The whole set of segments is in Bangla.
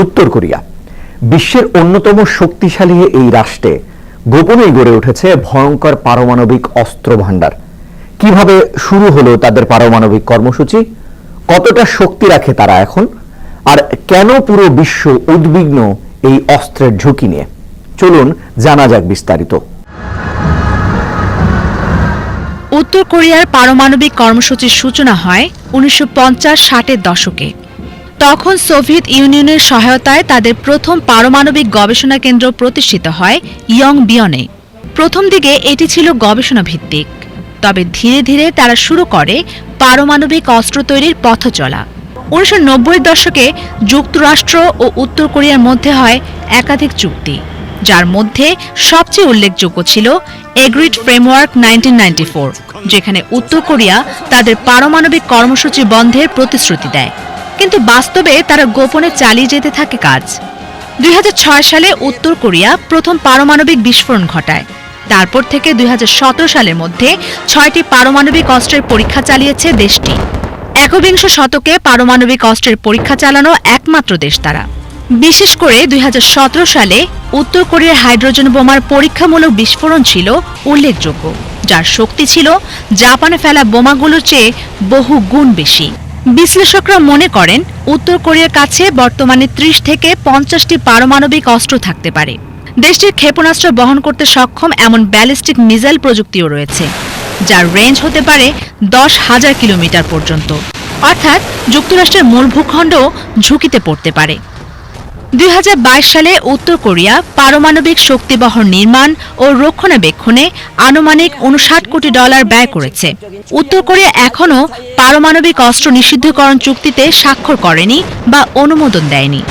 উত্তর কোরিয়া বিশ্বের অন্যতম শক্তিশালী এই রাষ্ট্রে গোপনেই গড়ে উঠেছে ভয়ঙ্কর পারমাণবিক অস্ত্র ভান্ডার। কিভাবে শুরু হলো তাদের পারমাণবিক কর্মসূচি, কতটা শক্তি রাখে তারা এখন, আর কেন পুরো বিশ্ব উদ্বিগ্ন এই অস্ত্রের ঝুঁকি নিয়ে? চলুন জানা যাক বিস্তারিত। উত্তর কোরিয়ার পারমাণবিক কর্মসূচির সূচনা হয় 1950-60 এর দশকে। তখন সোভিয়েত ইউনিয়নের সহায়তায় তাদের প্রথম পারমাণবিক গবেষণা কেন্দ্র প্রতিষ্ঠিত হয় ইয়ংবিয়নে। প্রথম দিকে এটি ছিল গবেষণা ভিত্তিক, তবে ধীরে ধীরে তারা শুরু করে পারমাণবিক অস্ত্র তৈরির পথ চলা। 1990-এর দশকে যুক্তরাষ্ট্র ও উত্তর কোরিয়ার মধ্যে হয় একাধিক চুক্তি, যার মধ্যে সবচেয়ে উল্লেখযোগ্য ছিল এগ্রিড ফ্রেমওয়ার্ক 1994, যেখানে উত্তর কোরিয়া তাদের পারমাণবিক কর্মসূচি বন্ধের প্রতিশ্রুতি দেয়, কিন্তু বাস্তবে তারা গোপনে চালিয়ে যেতে থাকে কাজ। 2006 সালে উত্তর কোরিয়া প্রথম পারমাণবিক বিস্ফোরণ ঘটায়। তারপর থেকে 2017 সালের মধ্যে 6টি পারমাণবিক অস্ত্রের পরীক্ষা চালিয়েছে দেশটি। একবিংশ শতকে পারমাণবিক অস্ত্রের পরীক্ষা চালানো একমাত্র দেশ তারা। বিশেষ করে 2017 সালে উত্তর কোরিয়ার হাইড্রোজেন বোমার পরীক্ষামূলক বিস্ফোরণ ছিল উল্লেখযোগ্য, যার শক্তি ছিল জাপানে ফেলা বোমাগুলোর চেয়ে বহু গুণ বেশি। বিশ্লেষকরা মনে করেন উত্তর কোরিয়ার কাছে বর্তমানে 30 থেকে 50টি পারমাণবিক অস্ত্র থাকতে পারে। দেশটির ক্ষেপণাস্ত্র বহন করতে সক্ষম এমন ব্যালিস্টিক মিসাইল প্রযুক্তিও রয়েছে, যার রেঞ্জ হতে পারে 10,000 কিলোমিটার পর্যন্ত। অর্থাৎ যুক্তরাষ্ট্রের মূল ভূখণ্ডও ঝুঁকিতে পড়তে পারে। 2022 সালে উত্তর কোরিয়া পারমাণবিক শক্তিবহর নির্মাণ ও রক্ষণাবেক্ষণে আনুমানিক $59 কোটি ব্যয় করেছে। উত্তর কোরিয়া এখনও পারমাণবিক অস্ত্র নিষিদ্ধকরণ চুক্তিতে স্বাক্ষর করেনি বা অনুমোদন দেয়নি।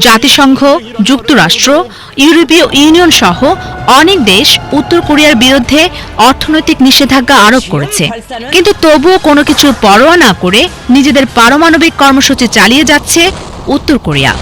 জাতিসংঘ, যুক্তরাষ্ট্র, ইউরোপীয় ইউনিয়ন সহ অনেক দেশ উত্তর কোরিয়ার বিরুদ্ধে অর্থনৈতিক নিষেধাজ্ঞা আরোপ করেছে, কিন্তু তবুও কোনো কিছুর পরোয়া না করে নিজেদের পারমাণবিক কর্মসূচি চালিয়ে যাচ্ছে উত্তর কোরিয়া।